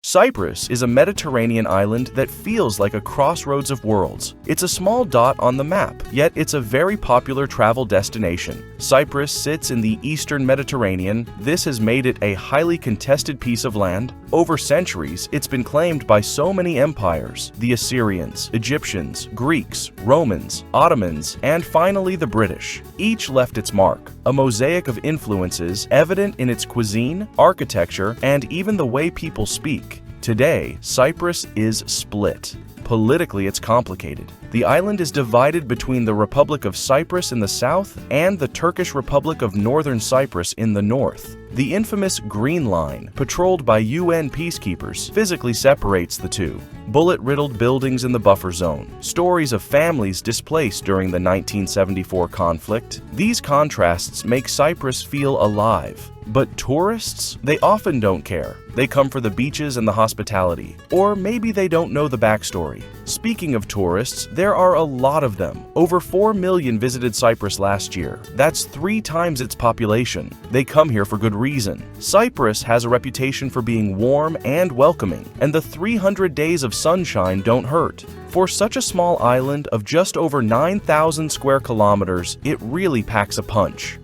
Cyprus is a Mediterranean island that feels like a crossroads of worlds. It's a small dot on the map, yet it's a very popular travel destination. Cyprus sits in the eastern Mediterranean. This has made it a highly contested piece of land. Over centuries, it's been claimed by so many empires: the Assyrians, Egyptians, Greeks, Romans, Ottomans, and finally the British. Each left its mark, a mosaic of influences evident in its cuisine, architecture, and even the way people speak. Today, Cyprus is split. Politically, it's complicated. The island is divided between the Republic of Cyprus in the south and the Turkish Republic of Northern Cyprus in the north. The infamous Green Line, patrolled by UN peacekeepers, physically separates the two. Bullet-riddled buildings in the buffer zone, stories of families displaced during the 1974 conflict. These contrasts make Cyprus feel alive. But tourists? They often don't care. They come for the beaches and the hospitality. Or maybe they don't know the backstory. Speaking of tourists, there are a lot of them. Over 4 million visited Cyprus last year. That's 3 times its population. They come here for good reason. Cyprus has a reputation for being warm and welcoming, and the 300 days of sunshine don't hurt. For such a small island of just over 9,000 square kilometers, it really packs a punch.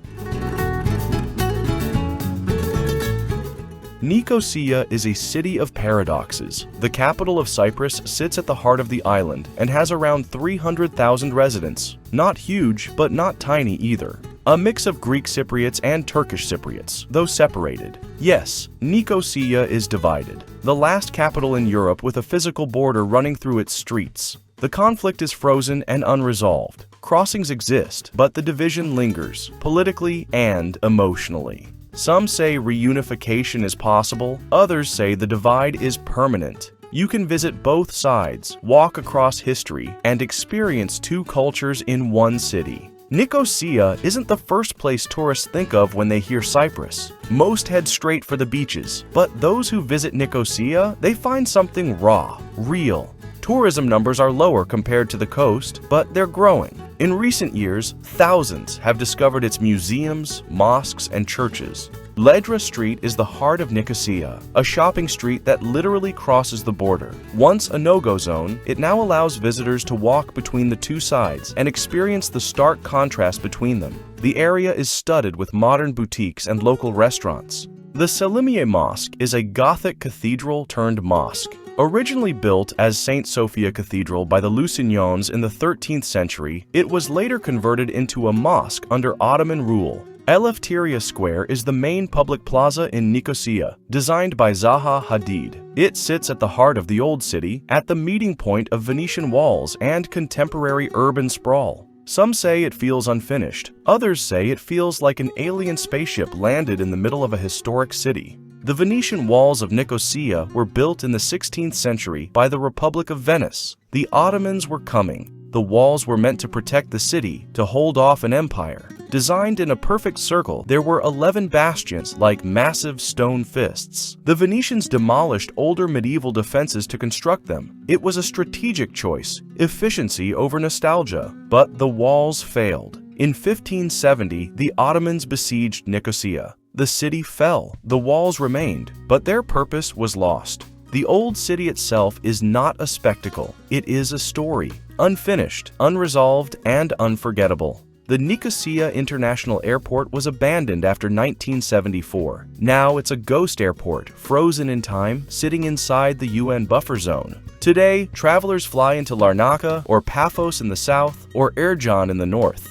Nicosia is a city of paradoxes. The capital of Cyprus sits at the heart of the island and has around 300,000 residents. Not huge, but not tiny either. A mix of Greek Cypriots and Turkish Cypriots, though separated. Yes, Nicosia is divided, the last capital in Europe with a physical border running through its streets. The conflict is frozen and unresolved. Crossings exist, but the division lingers, politically and emotionally. Some say reunification is possible, others say the divide is permanent. You can visit both sides, walk across history, and experience 2 cultures in one city. Nicosia isn't the first place tourists think of when they hear Cyprus. Most head straight for the beaches, but those who visit Nicosia, they find something raw, real. Tourism numbers are lower compared to the coast, but they're growing. In recent years, thousands have discovered its museums, mosques, and churches. Ledra Street is the heart of Nicosia, a shopping street that literally crosses the border. Once a no-go zone, it now allows visitors to walk between the 2 sides and experience the stark contrast between them. The area is studded with modern boutiques and local restaurants. The Salamis Mosque is a Gothic cathedral turned mosque. Originally built as St. Sophia Cathedral by the Lusignans in the 13th century, it was later converted into a mosque under Ottoman rule. Eleftheria Square is the main public plaza in Nicosia, designed by Zaha Hadid. It sits at the heart of the old city, at the meeting point of Venetian walls and contemporary urban sprawl. Some say it feels unfinished. Others say it feels like an alien spaceship landed in the middle of a historic city. The Venetian walls of Nicosia were built in the 16th century by the Republic of Venice. The Ottomans were coming. The walls were meant to protect the city, to hold off an empire. Designed in a perfect circle, there were 11 bastions like massive stone fists. The Venetians demolished older medieval defenses to construct them. It was a strategic choice, efficiency over nostalgia. But the walls failed. In 1570, the Ottomans besieged Nicosia. The city fell. The walls remained, but their purpose was lost. The old city itself is not a spectacle. It is a story, unfinished, unresolved, and unforgettable. The Nicosia International Airport was abandoned after 1974. Now it's a ghost airport, frozen in time, sitting inside the UN buffer zone. Today, travelers fly into Larnaca or Paphos in the south or Ercan in the north.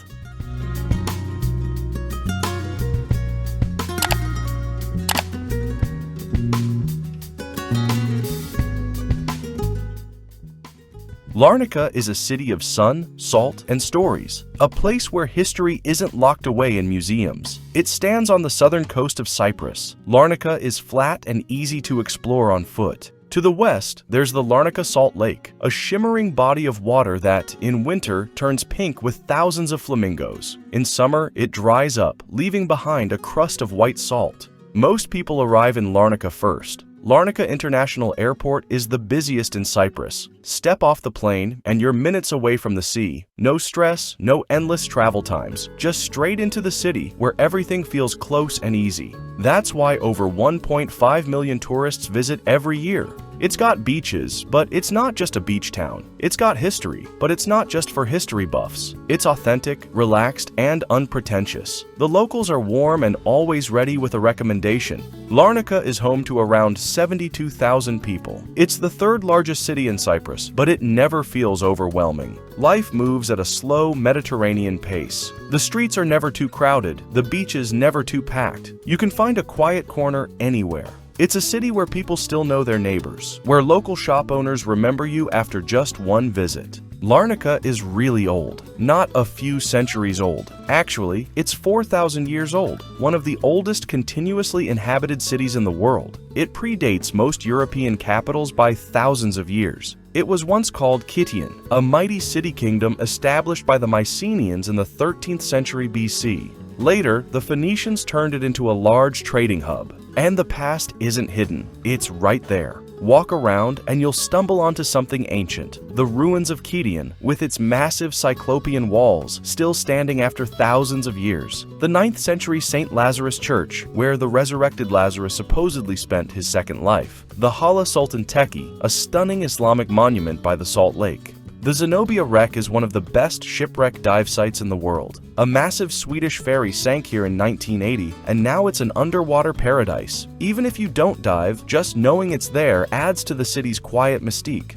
Larnaca is a city of sun, salt, and stories, a place where history isn't locked away in museums. It stands on the southern coast of Cyprus. Larnaca is flat and easy to explore on foot. To the west, there's the Larnaca Salt Lake, a shimmering body of water that, in winter, turns pink with thousands of flamingos. In summer, it dries up, leaving behind a crust of white salt. Most people arrive in Larnaca first. Larnaca International Airport is the busiest in Cyprus. Step off the plane and you're minutes away from the sea. No stress, no endless travel times, just straight into the city where everything feels close and easy. That's why over 1.5 million tourists visit every year. It's got beaches, but it's not just a beach town. It's got history, but it's not just for history buffs. It's authentic, relaxed, and unpretentious. The locals are warm and always ready with a recommendation. Larnaca is home to around 72,000 people. It's the third largest city in Cyprus, but it never feels overwhelming. Life moves at a slow Mediterranean pace. The streets are never too crowded, the beaches never too packed. You can find a quiet corner anywhere. It's a city where people still know their neighbors, where local shop owners remember you after just one visit. Larnaca is really old, not a few centuries old. Actually, it's 4,000 years old, one of the oldest continuously inhabited cities in the world. It predates most European capitals by thousands of years. It was once called Kyrenia, a mighty city kingdom established by the Mycenaeans in the 13th century BC. Later, the Phoenicians turned it into a large trading hub. And the past isn't hidden, it's right there. Walk around and you'll stumble onto something ancient, the ruins of Kyrenia, with its massive cyclopean walls still standing after thousands of years. The 9th century St. Lazarus Church, where the resurrected Lazarus supposedly spent his second life. The Hala Sultan Tekke, a stunning Islamic monument by the Salt Lake. The Zenobia wreck is one of the best shipwreck dive sites in the world. A massive Swedish ferry sank here in 1980, and now it's an underwater paradise. Even if you don't dive, just knowing it's there adds to the city's quiet mystique.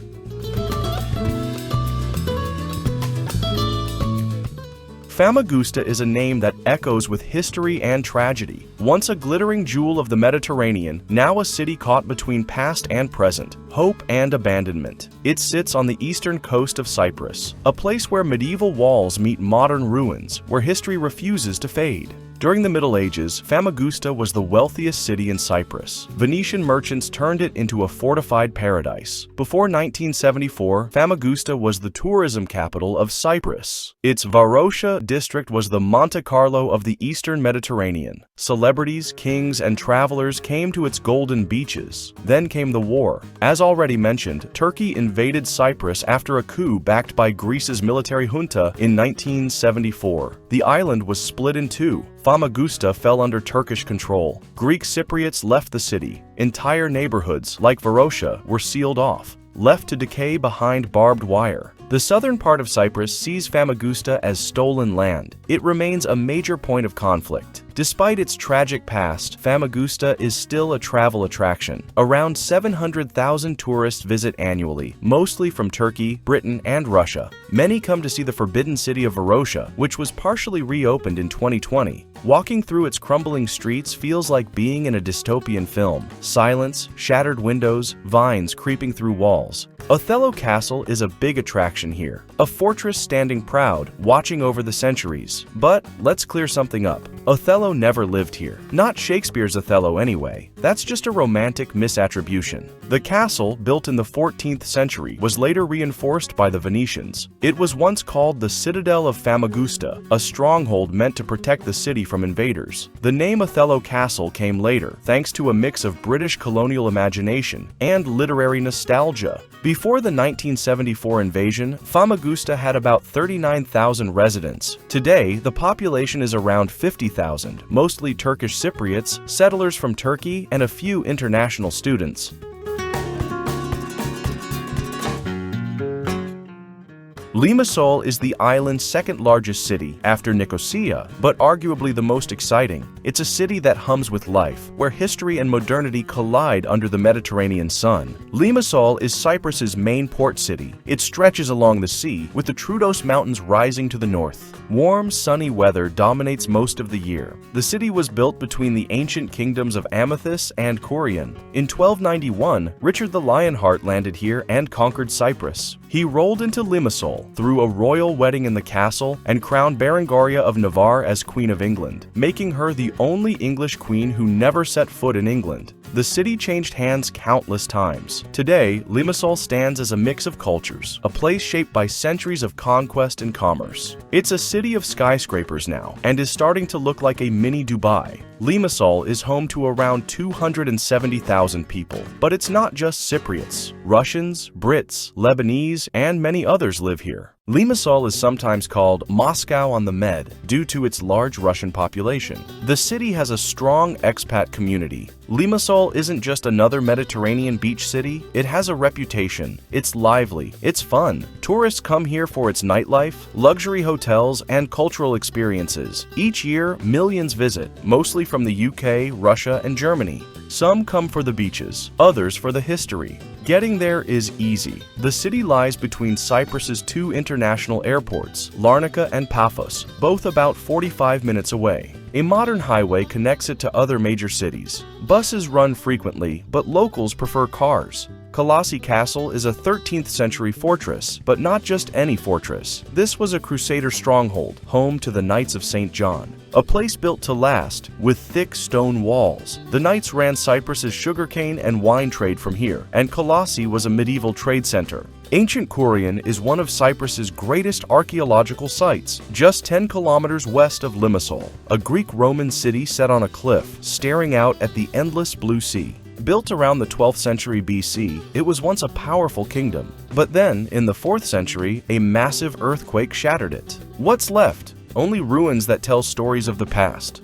Famagusta is a name that echoes with history and tragedy. Once a glittering jewel of the Mediterranean, now a city caught between past and present, hope and abandonment. It sits on the eastern coast of Cyprus, a place where medieval walls meet modern ruins, where history refuses to fade. During the Middle Ages, Famagusta was the wealthiest city in Cyprus. Venetian merchants turned it into a fortified paradise. Before 1974, Famagusta was the tourism capital of Cyprus. Its Varosha district was the Monte Carlo of the Eastern Mediterranean. Celebrities, kings, and travelers came to its golden beaches. Then came the war. As already mentioned, Turkey invaded Cyprus after a coup backed by Greece's military junta in 1974. The island was split in two. Famagusta fell under Turkish control. Greek Cypriots left the city. Entire neighborhoods, like Varosha, were sealed off, left to decay behind barbed wire. The southern part of Cyprus sees Famagusta as stolen land. It remains a major point of conflict. Despite its tragic past, Famagusta is still a travel attraction. Around 700,000 tourists visit annually, mostly from Turkey, Britain, and Russia. Many come to see the forbidden city of Varosha, which was partially reopened in 2020. Walking through its crumbling streets feels like being in a dystopian film. Silence, shattered windows, vines creeping through walls. Othello Castle is a big attraction here, a fortress standing proud, watching over the centuries. But let's clear something up. Othello never lived here. Not Shakespeare's Othello anyway. That's just a romantic misattribution. The castle, built in the 14th century, was later reinforced by the Venetians. It was once called the Citadel of Famagusta, a stronghold meant to protect the city from invaders. The name Othello Castle came later, thanks to a mix of British colonial imagination and literary nostalgia. Before the 1974 invasion, Famagusta had about 39,000 residents. Today, the population is around 50,000, mostly Turkish Cypriots, settlers from Turkey, and a few international students. Limassol is the island's second largest city, after Nicosia, but arguably the most exciting. It's a city that hums with life, where history and modernity collide under the Mediterranean sun. Limassol is Cyprus's main port city. It stretches along the sea, with the Troodos Mountains rising to the north. Warm, sunny weather dominates most of the year. The city was built between the ancient kingdoms of Amathus and Kyrenia. In 1291, Richard the Lionheart landed here and conquered Cyprus. He rolled into Limassol, threw a royal wedding in the castle, and crowned Berengaria of Navarre as Queen of England, making her the only English queen who never set foot in England. The city changed hands countless times. Today, Limassol stands as a mix of cultures, a place shaped by centuries of conquest and commerce. It's a city of skyscrapers now, and is starting to look like a mini Dubai. Limassol is home to around 270,000 people, but it's not just Cypriots. Russians, Brits, Lebanese, and many others live here. Limassol is sometimes called Moscow on the Med due to its large Russian population. The city has a strong expat community. Limassol isn't just another Mediterranean beach city, it has a reputation. It's lively, it's fun. Tourists come here for its nightlife, luxury hotels, and cultural experiences. Each year, millions visit, mostly from the UK, Russia, and Germany. Some come for the beaches, others for the history. Getting there is easy. The city lies between Cyprus's two international airports, Larnaca and Paphos, both about 45 minutes away. A modern highway connects it to other major cities. Buses run frequently, but locals prefer cars. Colossi Castle is a 13th century fortress, but not just any fortress. This was a Crusader stronghold, home to the Knights of St. John. A place built to last, with thick stone walls. The Knights ran Cyprus's sugarcane and wine trade from here, and Colossi was a medieval trade center. Ancient Kyrenia is one of Cyprus's greatest archaeological sites, just 10 kilometers west of Limassol, a Greek-Roman city set on a cliff, staring out at the endless blue sea. Built around the 12th century BC, it was once a powerful kingdom. But then, in the 4th century, a massive earthquake shattered it. What's left? Only ruins that tell stories of the past.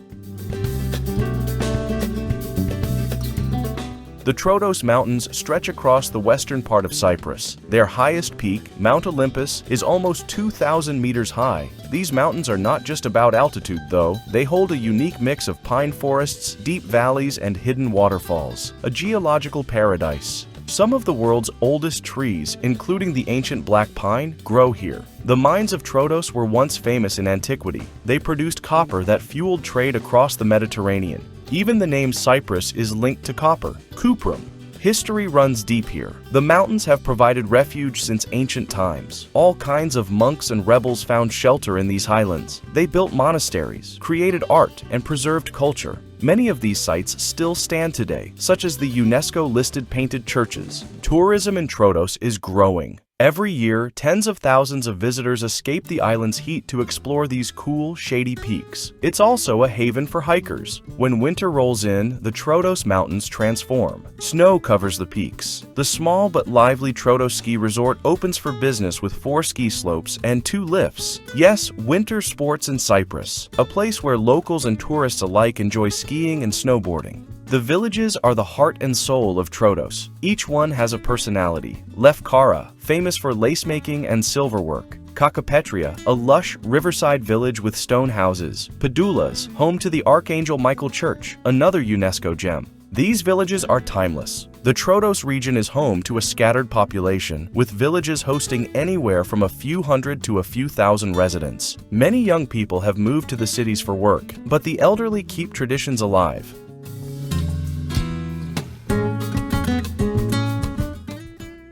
The Troodos Mountains stretch across the western part of Cyprus. Their highest peak, Mount Olympus, is almost 2,000 meters high. These mountains are not just about altitude, though. They hold a unique mix of pine forests, deep valleys, and hidden waterfalls. A geological paradise. Some of the world's oldest trees, including the ancient black pine, grow here. The mines of Troodos were once famous in antiquity. They produced copper that fueled trade across the Mediterranean. Even the name Cyprus is linked to copper, cuprum. History runs deep here. The mountains have provided refuge since ancient times. All kinds of monks and rebels found shelter in these highlands. They built monasteries, created art, and preserved culture. Many of these sites still stand today, such as the UNESCO-listed painted churches. Tourism in Troodos is growing. Every year, tens of thousands of visitors escape the island's heat to explore these cool, shady peaks. It's also a haven for hikers. When winter rolls in, the Troodos Mountains transform. Snow covers the peaks. The small but lively Troodos ski resort opens for business with 4 ski slopes and 2 lifts. Yes, winter sports in Cyprus, a place where locals and tourists alike enjoy skiing and snowboarding. The villages are the heart and soul of Troodos. Each one has a personality. Lefkara, famous for lace-making and silverwork. Kakopetria, a lush riverside village with stone houses. Padoulas, home to the Archangel Michael Church, another UNESCO gem. These villages are timeless. The Troodos region is home to a scattered population, with villages hosting anywhere from a few hundred to a few thousand residents. Many young people have moved to the cities for work, but the elderly keep traditions alive.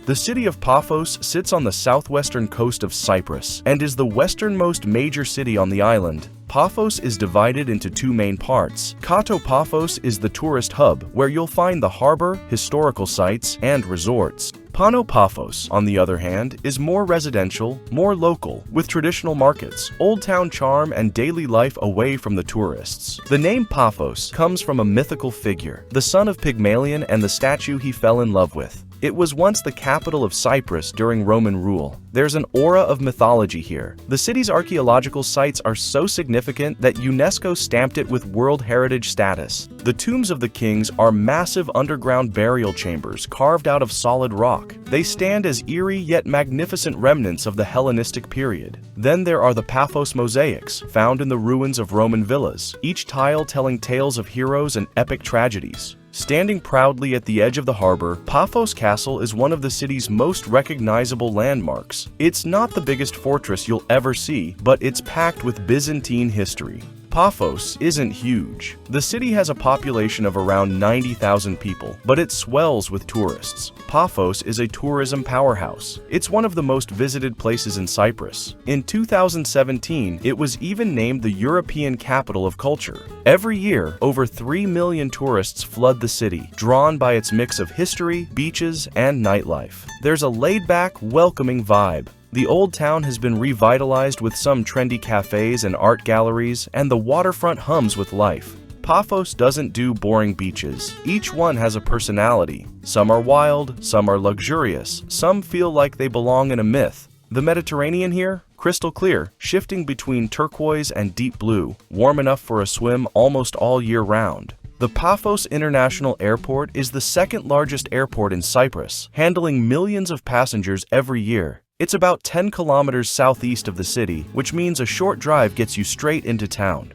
The city of Paphos sits on the southwestern coast of Cyprus and is the westernmost major city on the island. Paphos is divided into 2 main parts. Kato Paphos is the tourist hub, where you'll find the harbor, historical sites, and resorts. Pano Paphos, on the other hand, is more residential, more local, with traditional markets, old town charm, and daily life away from the tourists. The name Paphos comes from a mythical figure, the son of Pygmalion and the statue he fell in love with. It was once the capital of Cyprus during Roman rule. There's an aura of mythology here. The city's archaeological sites are so significant that UNESCO stamped it with World Heritage status. The tombs of the kings are massive underground burial chambers carved out of solid rock. They stand as eerie yet magnificent remnants of the Hellenistic period. Then there are the Paphos mosaics, found in the ruins of Roman villas, each tile telling tales of heroes and epic tragedies. Standing proudly at the edge of the harbor, Paphos Castle is one of the city's most recognizable landmarks. It's not the biggest fortress you'll ever see, but it's packed with Byzantine history. Paphos isn't huge. The city has a population of around 90,000 people, but it swells with tourists. Paphos is a tourism powerhouse. It's one of the most visited places in Cyprus. In 2017, it was even named the European Capital of Culture. Every year, over 3 million tourists flood the city, drawn by its mix of history, beaches, and nightlife. There's a laid-back, welcoming vibe. The old town has been revitalized with some trendy cafes and art galleries, and the waterfront hums with life. Paphos doesn't do boring beaches. Each one has a personality. Some are wild, some are luxurious, some feel like they belong in a myth. The Mediterranean here? Crystal clear, shifting between turquoise and deep blue, warm enough for a swim almost all year round. The Paphos International Airport is the second largest airport in Cyprus, handling millions of passengers every year. It's about 10 kilometers southeast of the city, which means a short drive gets you straight into town.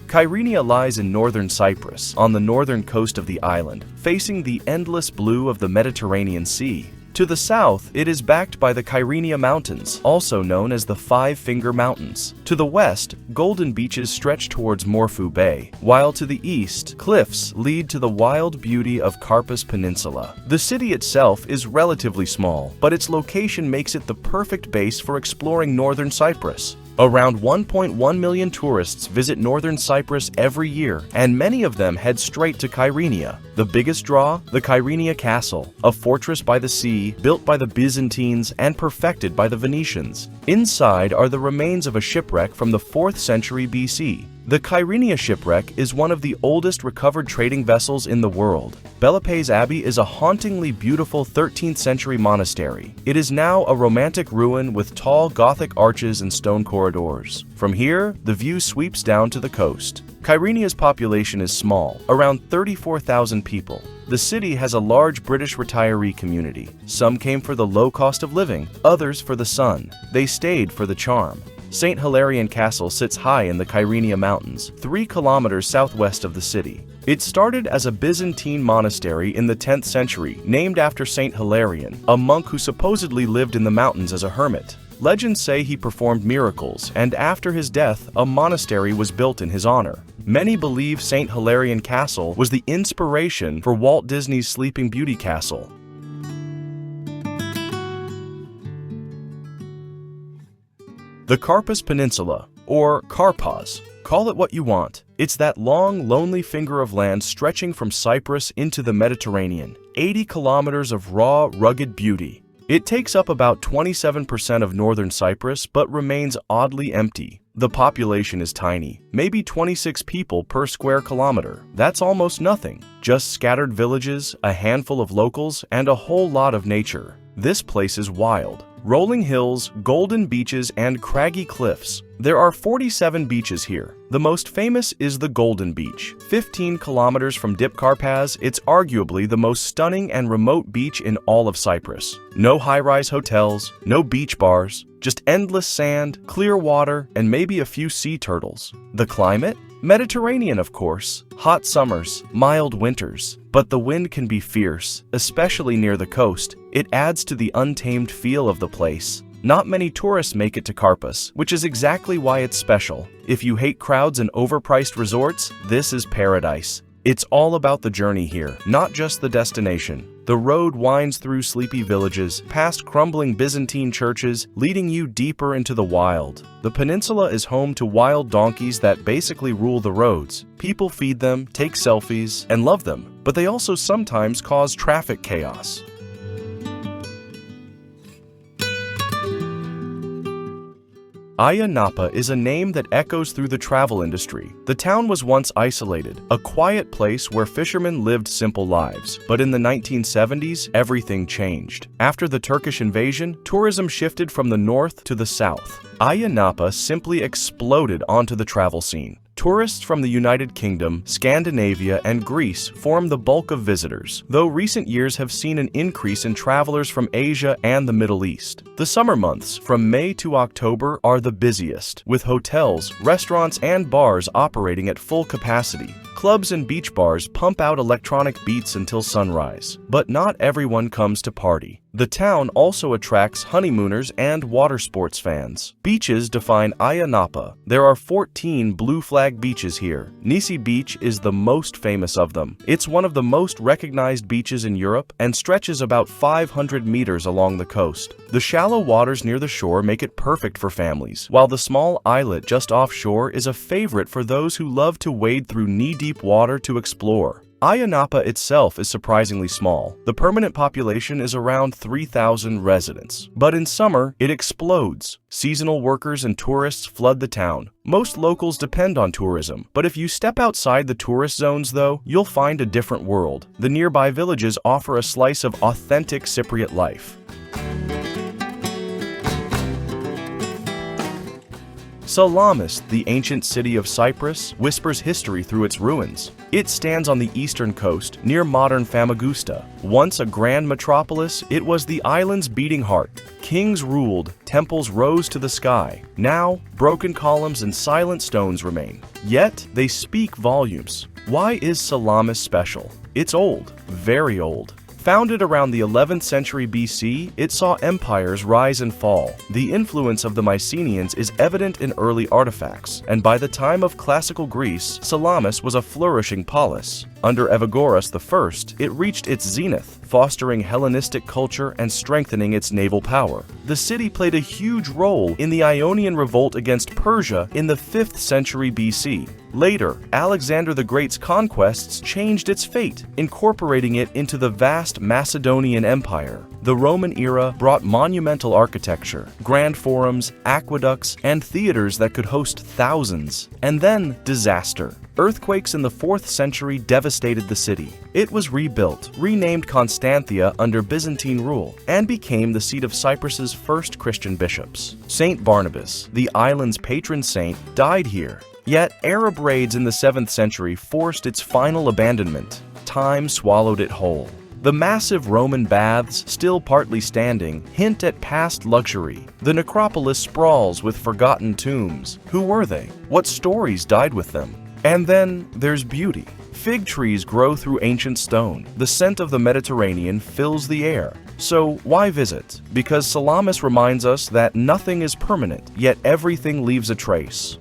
Kyrenia lies in northern Cyprus, on the northern coast of the island, facing the endless blue of the Mediterranean Sea. To the south, it is backed by the Troodos Mountains, also known as the Five-Finger Mountains. To the west, golden beaches stretch towards Morphu Bay, while to the east, cliffs lead to the wild beauty of Karpas Peninsula. The city itself is relatively small, but its location makes it the perfect base for exploring northern Cyprus. Around 1.1 million tourists visit northern Cyprus every year, and many of them head straight to Kyrenia. The biggest draw? The Kyrenia Castle, a fortress by the sea, built by the Byzantines and perfected by the Venetians. Inside are the remains of a shipwreck from the 4th century BC. The Kyrenia shipwreck is one of the oldest recovered trading vessels in the world. Belapes Abbey is a hauntingly beautiful 13th century monastery. It is now a romantic ruin with tall Gothic arches and stone corridors. From here, the view sweeps down to the coast. Kyrenia's population is small, around 34,000 people. The city has a large British retiree community. Some came for the low cost of living, others for the sun. They stayed for the charm. St. Hilarion Castle sits high in the Kyrenia Mountains, 3 kilometers southwest of the city. It started as a Byzantine monastery in the 10th century, named after St. Hilarion, a monk who supposedly lived in the mountains as a hermit. Legends say he performed miracles, and after his death, a monastery was built in his honor. Many believe St. Hilarion Castle was the inspiration for Walt Disney's Sleeping Beauty Castle. The Karpas Peninsula, or Karpas. Call it what you want. It's that long, lonely finger of land stretching from Cyprus into the Mediterranean. 80 kilometers of raw, rugged beauty. It takes up about 27% of northern Cyprus, but remains oddly empty. The population is tiny, maybe 26 people per square kilometer. That's almost nothing. Just scattered villages, a handful of locals, and a whole lot of nature. This place is wild. Rolling hills, golden beaches, and craggy cliffs. There are 47 beaches here. The most famous is the Golden Beach. 15 kilometers from Dip Karpas, it's arguably the most stunning and remote beach in all of Cyprus. No high-rise hotels, no beach bars, just endless sand, clear water, and maybe a few sea turtles. The climate? Mediterranean, of course. Hot summers, mild winters. But the wind can be fierce, especially near the coast. It adds to the untamed feel of the place. Not many tourists make it to Karpas, which is exactly why it's special. If you hate crowds and overpriced resorts, this is paradise. It's all about the journey here, not just the destination. The road winds through sleepy villages, past crumbling Byzantine churches, leading you deeper into the wild. The peninsula is home to wild donkeys that basically rule the roads. People feed them, take selfies, and love them, but they also sometimes cause traffic chaos. Ayia Napa is a name that echoes through the travel industry. The town was once isolated, a quiet place where fishermen lived simple lives. But in the 1970s, everything changed. After the Turkish invasion, tourism shifted from the north to the south. Ayia Napa simply exploded onto the travel scene. Tourists from the United Kingdom, Scandinavia, and Greece form the bulk of visitors, though recent years have seen an increase in travelers from Asia and the Middle East. The summer months, from May to October, are the busiest, with hotels, restaurants, and bars operating at full capacity. Clubs and beach bars pump out electronic beats until sunrise. But not everyone comes to party. The town also attracts honeymooners and water sports fans. Beaches define Ayia Napa. There are 14 blue flag beaches here. Nisi Beach is the most famous of them. It's one of the most recognized beaches in Europe and stretches about 500 meters along the coast. The shallow waters near the shore make it perfect for families, while the small islet just offshore is a favorite for those who love to wade through knee-deep water to explore. Ayia Napa itself is surprisingly small. The permanent population is around 3,000 residents. But in summer, it explodes. Seasonal workers and tourists flood the town. Most locals depend on tourism, but if you step outside the tourist zones though, you'll find a different world. The nearby villages offer a slice of authentic Cypriot life. Salamis, the ancient city of Cyprus, whispers history through its ruins. It stands on the eastern coast, near modern Famagusta. Once a grand metropolis, it was the island's beating heart. Kings ruled, temples rose to the sky. Now, broken columns and silent stones remain. Yet, they speak volumes. Why is Salamis special? It's old, very old. Founded around the 11th century BC, it saw empires rise and fall. The influence of the Mycenaeans is evident in early artifacts, and by the time of classical Greece, Salamis was a flourishing polis. Under Evagoras I, it reached its zenith, fostering Hellenistic culture and strengthening its naval power. The city played a huge role in the Ionian revolt against Persia in the 5th century BC. Later, Alexander the Great's conquests changed its fate, incorporating it into the vast Macedonian Empire. The Roman era brought monumental architecture, grand forums, aqueducts, and theaters that could host thousands. And then, disaster. Earthquakes in the 4th century devastated the city. It was rebuilt, renamed Constantia under Byzantine rule, and became the seat of Cyprus's first Christian bishops. Saint Barnabas, the island's patron saint, died here. Yet, Arab raids in the 7th century forced its final abandonment. Time swallowed it whole. The massive Roman baths, still partly standing, hint at past luxury. The necropolis sprawls with forgotten tombs. Who were they? What stories died with them? And then there's beauty. Fig trees grow through ancient stone. The scent of the Mediterranean fills the air. So why visit? Because Salamis reminds us that nothing is permanent, yet everything leaves a trace.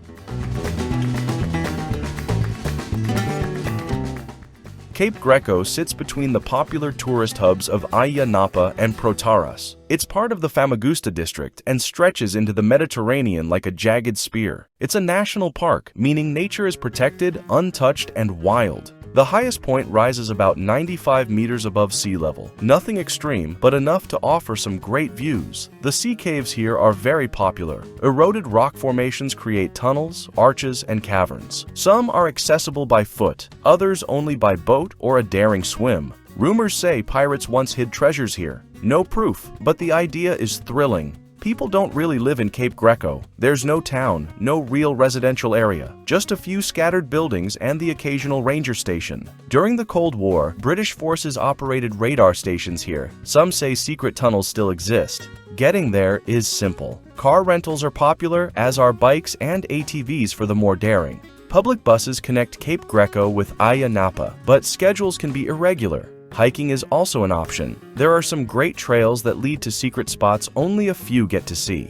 Cape Greco sits between the popular tourist hubs of Ayia Napa and Protaras. It's part of the Famagusta district and stretches into the Mediterranean like a jagged spear. It's a national park, meaning nature is protected, untouched, and wild. The highest point rises about 95 meters above sea level. Nothing extreme, but enough to offer some great views. The sea caves here are very popular. Eroded rock formations create tunnels, arches, and caverns. Some are accessible by foot, others only by boat or a daring swim. Rumors say pirates once hid treasures here. No proof, but the idea is thrilling. People don't really live in Cape Greco. There's no town, no real residential area, just a few scattered buildings and the occasional ranger station. During the Cold War, British forces operated radar stations here. Some say secret tunnels still exist. Getting there is simple. Car rentals are popular, as are bikes and ATVs for the more daring. Public buses connect Cape Greco with Ayia Napa, but schedules can be irregular. Hiking is also an option. There are some great trails that lead to secret spots only a few get to see.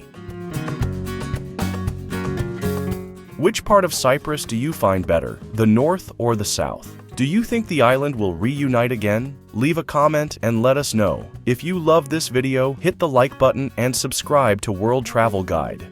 Which part of Cyprus do you find better, the north or the south? Do you think the island will reunite again? Leave a comment and let us know. If you love this video, hit the like button and subscribe to World Travel Guide.